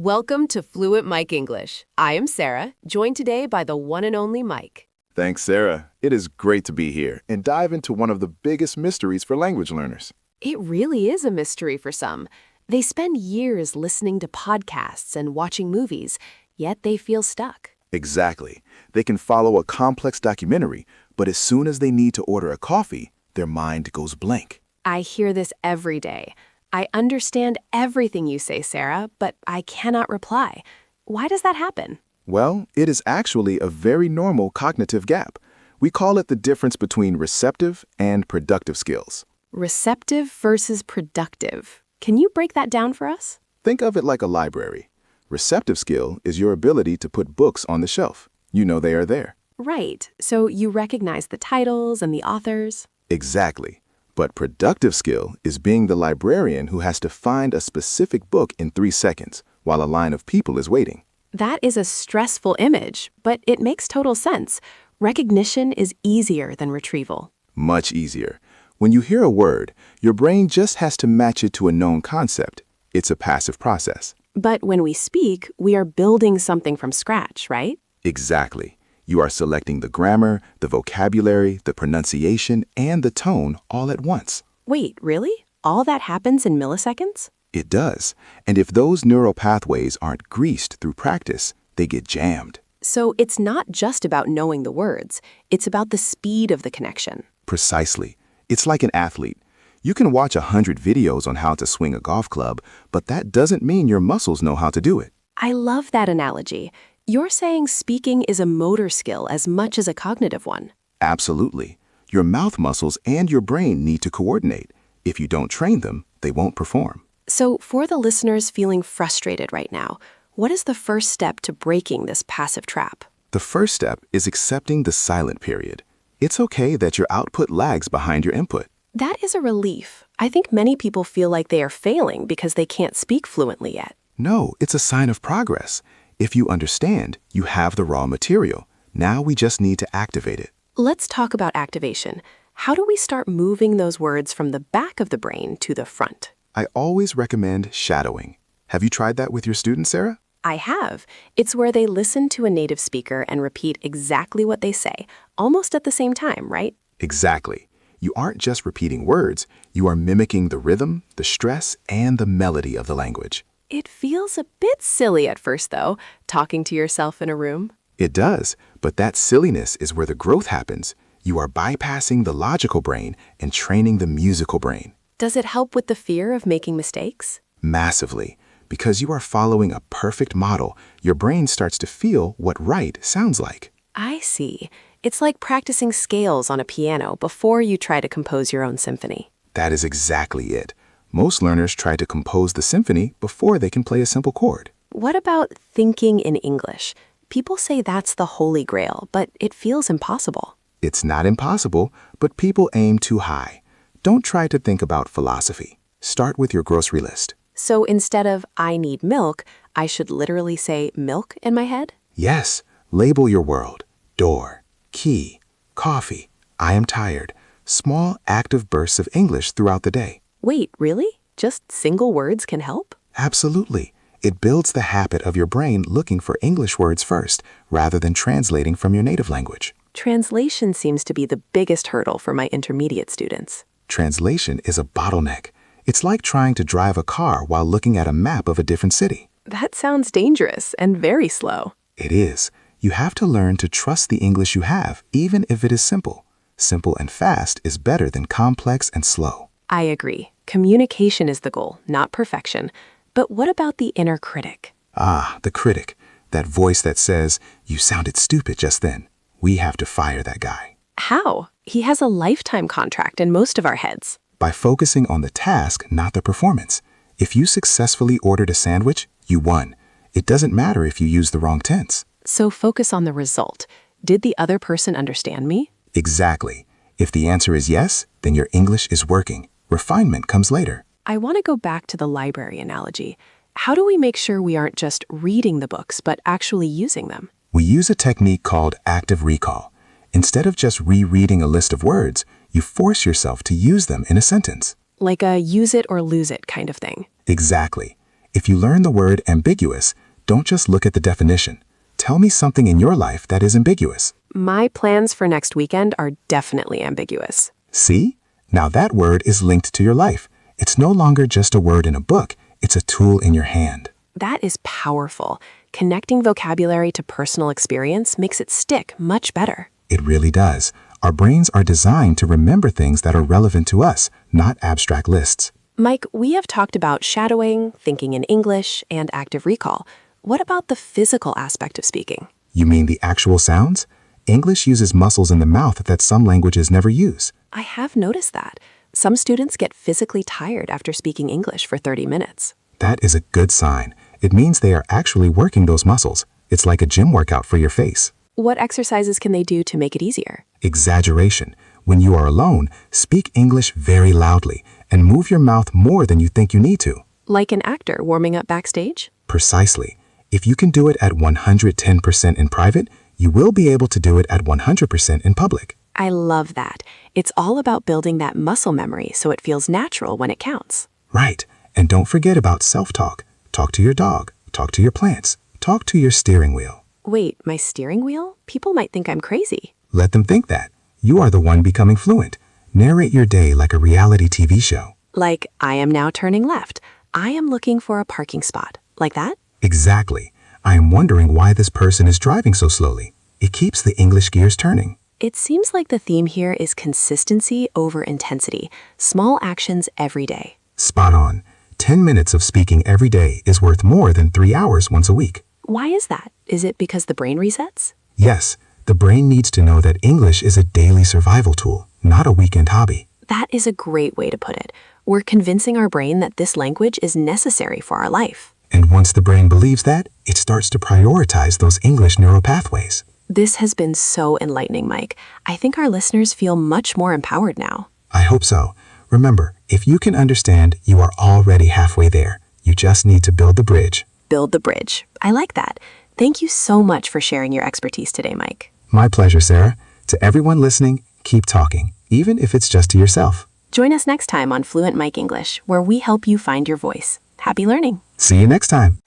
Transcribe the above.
Welcome to Fluent Mic English. I am Sarah, joined today by the one and only Mike. Thanks, Sarah. It is great to be here and dive into one of the biggest mysteries for language learners. It really is a mystery for some. They spend years listening to podcasts and watching movies, yet they feel stuck. Exactly. They can follow a complex documentary, but as soon as they need to order a coffee, their mind goes blank. I hear this every day. I understand everything you say, Sarah, but I cannot reply. Why does that happen? Well, it is actually a very normal cognitive gap. We call it the difference between receptive and productive skills. Receptive versus productive. Can you break that down for us? Think of it like a library. Receptive skill is your ability to put books on the shelf. You know they are there. Right. So you recognize the titles and the authors? Exactly. But productive skill is being the librarian who has to find a specific book in 3 seconds while a line of people is waiting. That is a stressful image, but it makes total sense. Recognition is easier than retrieval. Much easier. When you hear a word, your brain just has to match it to a known concept. It's a passive process. But when we speak, we are building something from scratch, right? Exactly. You are selecting the grammar, the vocabulary, the pronunciation, and the tone all at once. Wait, really? All that happens in milliseconds? It does. And if those neural pathways aren't greased through practice, they get jammed. So it's not just about knowing the words. It's about the speed of the connection. Precisely. It's like an athlete. You can watch 100 videos on how to swing a golf club, but that doesn't mean your muscles know how to do it. I love that analogy. You're saying speaking is a motor skill as much as a cognitive one. Absolutely. Your mouth muscles and your brain need to coordinate. If you don't train them, they won't perform. So for the listeners feeling frustrated right now, what is the first step to breaking this passive trap? The first step is accepting the silent period. It's okay that your output lags behind your input. That is a relief. I think many people feel like they are failing because they can't speak fluently yet. No, it's a sign of progress. If you understand, you have the raw material. Now we just need to activate it. Let's talk about activation. How do we start moving those words from the back of the brain to the front? I always recommend shadowing. Have you tried that with your students, Sarah? I have. It's where they listen to a native speaker and repeat exactly what they say, almost at the same time, right? Exactly. You aren't just repeating words, you are mimicking the rhythm, the stress, and the melody of the language. It feels a bit silly at first, though, talking to yourself in a room. It does, but that silliness is where the growth happens. You are bypassing the logical brain and training the musical brain. Does it help with the fear of making mistakes? Massively. Because you are following a perfect model, your brain starts to feel what right sounds like. I see. It's like practicing scales on a piano before you try to compose your own symphony. That is exactly it. Most learners try to compose the symphony before they can play a simple chord. What about thinking in English? People say that's the holy grail, but it feels impossible. It's not impossible, but people aim too high. Don't try to think about philosophy. Start with your grocery list. So instead of I need milk, I should literally say milk in my head? Yes, label your world. Door, key, coffee, I am tired. Small active bursts of English throughout the day. Wait, really? Just single words can help? Absolutely. It builds the habit of your brain looking for English words first, rather than translating from your native language. Translation seems to be the biggest hurdle for my intermediate students. Translation is a bottleneck. It's like trying to drive a car while looking at a map of a different city. That sounds dangerous and very slow. It is. You have to learn to trust the English you have, even if it is simple. Simple and fast is better than complex and slow. I agree. Communication is the goal, not perfection. But what about the inner critic? Ah, the critic. That voice that says, you sounded stupid just then. We have to fire that guy. How? He has a lifetime contract in most of our heads. By focusing on the task, not the performance. If you successfully ordered a sandwich, you won. It doesn't matter if you use the wrong tense. So focus on the result. Did the other person understand me? Exactly. If the answer is yes, then your English is working. Refinement comes later. I want to go back to the library analogy. How do we make sure we aren't just reading the books, but actually using them? We use a technique called active recall. Instead of just rereading a list of words, you force yourself to use them in a sentence. Like a use it or lose it kind of thing. Exactly. If you learn the word ambiguous, don't just look at the definition. Tell me something in your life that is ambiguous. My plans for next weekend are definitely ambiguous. See? Now that word is linked to your life. It's no longer just a word in a book, it's a tool in your hand. That is powerful. Connecting vocabulary to personal experience makes it stick much better. It really does. Our brains are designed to remember things that are relevant to us, not abstract lists. Mike, we have talked about shadowing, thinking in English, and active recall. What about the physical aspect of speaking? You mean the actual sounds? English uses muscles in the mouth that some languages never use. I have noticed that. Some students get physically tired after speaking English for 30 minutes. That is a good sign. It means they are actually working those muscles. It's like a gym workout for your face. What exercises can they do to make it easier? Exaggeration. When you are alone, speak English very loudly and move your mouth more than you think you need to. Like an actor warming up backstage? Precisely. If you can do it at 110% in private, you will be able to do it at 100% in public. I love that. It's all about building that muscle memory so it feels natural when it counts. Right. And don't forget about self-talk. Talk to your dog. Talk to your plants. Talk to your steering wheel. Wait, my steering wheel? People might think I'm crazy. Let them think that. You are the one becoming fluent. Narrate your day like a reality TV show. Like, I am now turning left. I am looking for a parking spot. Like that? Exactly. I am wondering why this person is driving so slowly. It keeps the English gears turning. It seems like the theme here is consistency over intensity. Small actions every day. Spot on. 10 minutes of speaking every day is worth more than 3 hours once a week. Why is that? Is it because the brain resets? Yes, the brain needs to know that English is a daily survival tool, not a weekend hobby. That is a great way to put it. We're convincing our brain that this language is necessary for our life. And once the brain believes that, it starts to prioritize those English neural pathways. This has been so enlightening, Mike. I think our listeners feel much more empowered now. I hope so. Remember, if you can understand, you are already halfway there. You just need to build the bridge. Build the bridge. I like that. Thank you so much for sharing your expertise today, Mike. My pleasure, Sarah. To everyone listening, keep talking, even if it's just to yourself. Join us next time on Fluent Mic English, where we help you find your voice. Happy learning. See you next time.